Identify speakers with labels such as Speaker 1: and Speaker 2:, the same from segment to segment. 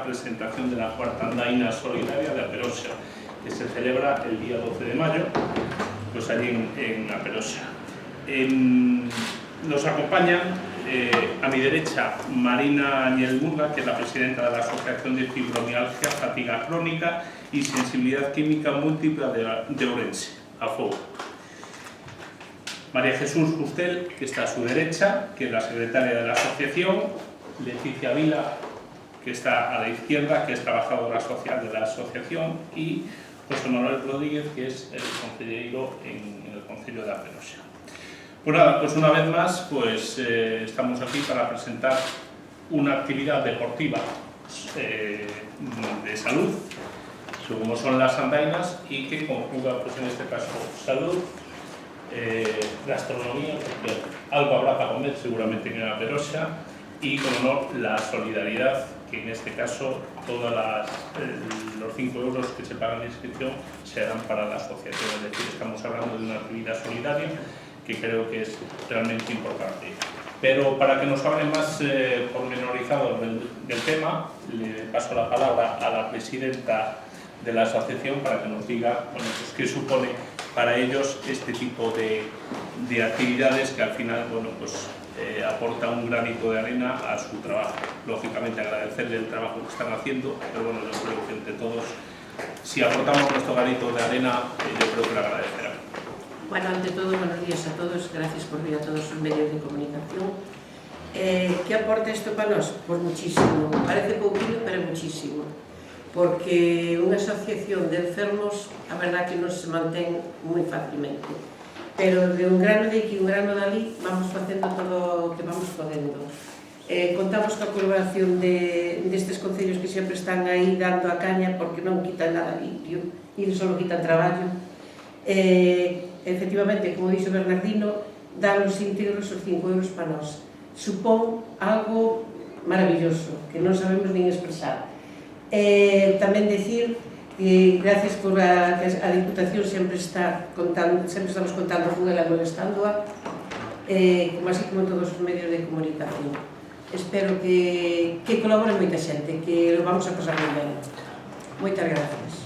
Speaker 1: presentación de la cuarta andaina solidaria de A Peroxa, que se celebra el día 12 de mayo, pues allí en A Peroxa. Nos acompañan a mi derecha Marina Añel Murga, que es la presidenta de la Asociación de Fibromialgia, Fatiga Crónica y Sensibilidad Química Múltiple de Ourense, AFOU. María Jesús Justel, que está a su derecha, que es la secretaria de la asociación. Leticia Vila, que está a la izquierda, que es trabajadora social de la asociación. Y José Manuel Rodríguez, que es el consejero en el Concello de A Peroxa. Pues nada, pues una vez más, pues estamos aquí para presentar una actividad deportiva de salud, como son las andainas, y que conjuga, pues en este caso, salud, gastronomía, porque algo habrá para comer seguramente en A Peroxa, y como no, la solidaridad, que en este caso todos los 5 euros que se pagan de inscripción serán para la asociación, es decir, estamos hablando de una actividad solidaria que creo que es realmente importante. Pero para que nos hablen más pormenorizados del tema, le paso la palabra a la presidenta de la asociación para que nos diga, bueno, pues, qué supone para ellos este tipo de actividades que al final, bueno, pues aporta un granito de arena a su trabajo. Lógicamente agradecerle el trabajo que están haciendo, pero bueno, yo creo que entre todos, si aportamos nuestro granito de arena, yo creo que lo agradecerán.
Speaker 2: Bueno, ante todo, buenos días a todos, gracias por vir a todos os medios de comunicación. Que aporta isto para nós? Pois muchísimo, parece pouquinho, pero muchísimo, porque unha asociación de enfermos, a verdad que non se mantén moi fácilmente, pero de un grano de aquí, un grano de ali, vamos facendo todo o que vamos podendo. Contamos coa colaboración destes concellos que sempre están aí dando a caña, porque non quitan nada limpio, e só quitan traballo. Efectivamente, como dixo Bernardino, dan os íntegros os 5 euros para nós. Supón algo maravilloso, que non sabemos nin expresar. Tamén decir que gracias por a Diputación sempre está contando, sempre estamos contando con ela molestándoa, como así como todos os medios de comunicación. Espero que colabore moita xente, que lo vamos a pasar moi ben. Moitas gracias.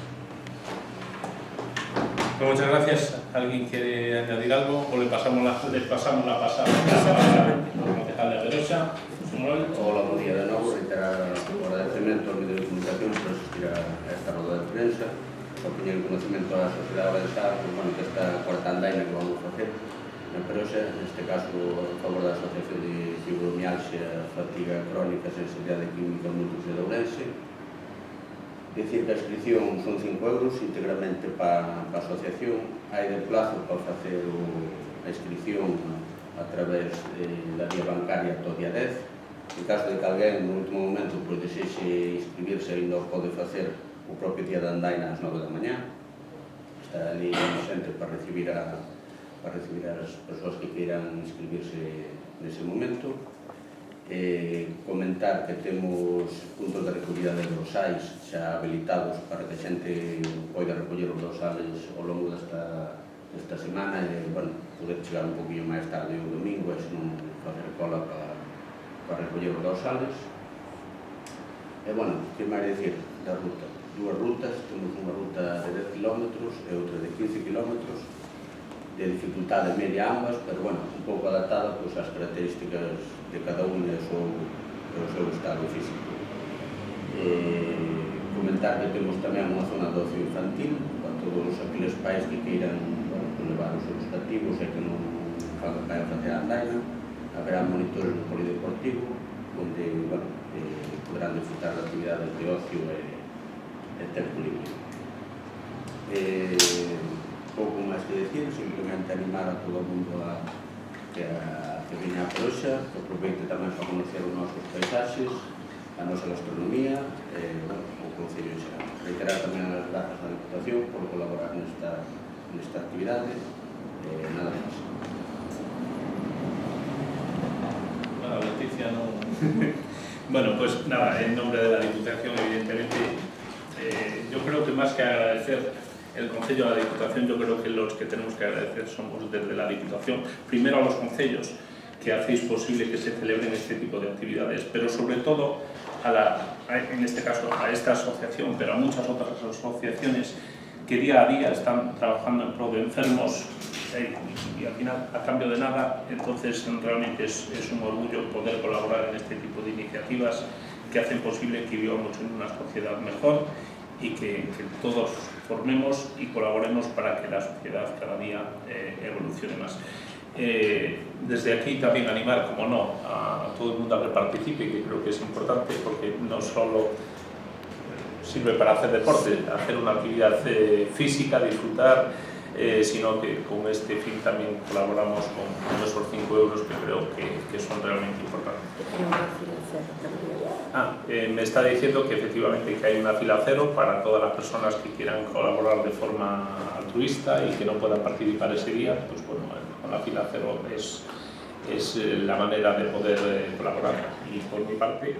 Speaker 1: Muchas gracias. ¿Alguien quiere añadir algo? ¿O le pasamos la pasada al concejal de A Peroxa?
Speaker 3: Hola, buen día de novo. Reiterar o agradecemento aos medios de comunicación por asistir a esta roda de prensa. Por poñer conocemento á sociedade avanzada, bueno, que esta cuarta andaina que vamos a facer na Peroxa, neste caso a favor da Asociación de Fibromialgia, Fatiga Crónica, Sensibilidade Química Múltiple de Ourense. Decir que a inscripción son 5 euros íntegramente para a asociación. Hai de plazo para facer a inscripción a través da vía bancaria ata o día 10. En caso de que alguén no último momento desexe inscribirse, ainda o pode facer o propio día da andaina ás 9 da mañá. Está ali xente para recibir as persoas que queiran inscribirse nese momento. Comentar que temos puntos de recollida de dorsais xa habilitados para que a xente poida recoller os dorsales ao longo desta semana e, bueno, poder chegar un poquinho máis tarde o domingo e senón facer cola para recoller os dorsales. E, bueno, que máis dicir da ruta? Dúas rutas, temos unha ruta de 10 km e outra de 15 km, de dificultade media ambas, pero, bueno, un pouco adaptada pois, ás características de cada un e o seu estado físico. Comentar que temos tamén unha zona de ocio infantil para todos aqueles pais que queiran, bueno, levar os seus cativos e que non vayan a facer a andaina. Haberá monitores no polideportivo onde, bueno, poderán disfrutar de actividades de ocio e tempo libre. Pouco máis que decir, simplemente animar a todo o mundo que veña a Peroxa, que aproveite tamén para conocer os nosos paisaxes, a nosa gastronomía e, bueno, o Concello en xeral. Reiterar tamén as grazas á Diputación por colaborar nesta actividade. Nada máis.
Speaker 1: Bueno, Leticia non... Bueno, pues nada, en nombre de la Diputación, evidentemente, yo creo que más que agradecer el Concello a la Diputación, yo creo que los que tenemos que agradecer somos desde la Diputación, primero a los concellos que hacéis posible que se celebren este tipo de actividades, pero sobre todo a en este caso a esta asociación, pero a muchas otras asociaciones que día a día están trabajando en pro de enfermos y al final a cambio de nada. Entonces realmente es un orgullo poder colaborar en este tipo de iniciativas que hacen posible que vivamos en una sociedad mejor y que todos formemos y colaboremos para que la sociedad cada día evolucione más. Desde aquí también animar, como no, a todo el mundo a que participe, que creo que es importante porque no solo sirve para hacer deporte, hacer una actividad física, disfrutar, sino que con este fin también colaboramos con esos 5 euros que creo que son realmente importantes. Me está diciendo que efectivamente que hay una fila cero para todas las personas que quieran colaborar de forma altruista y que no puedan participar ese día. Pues bueno, con la fila cero es la manera de poder colaborar. Y por mi parte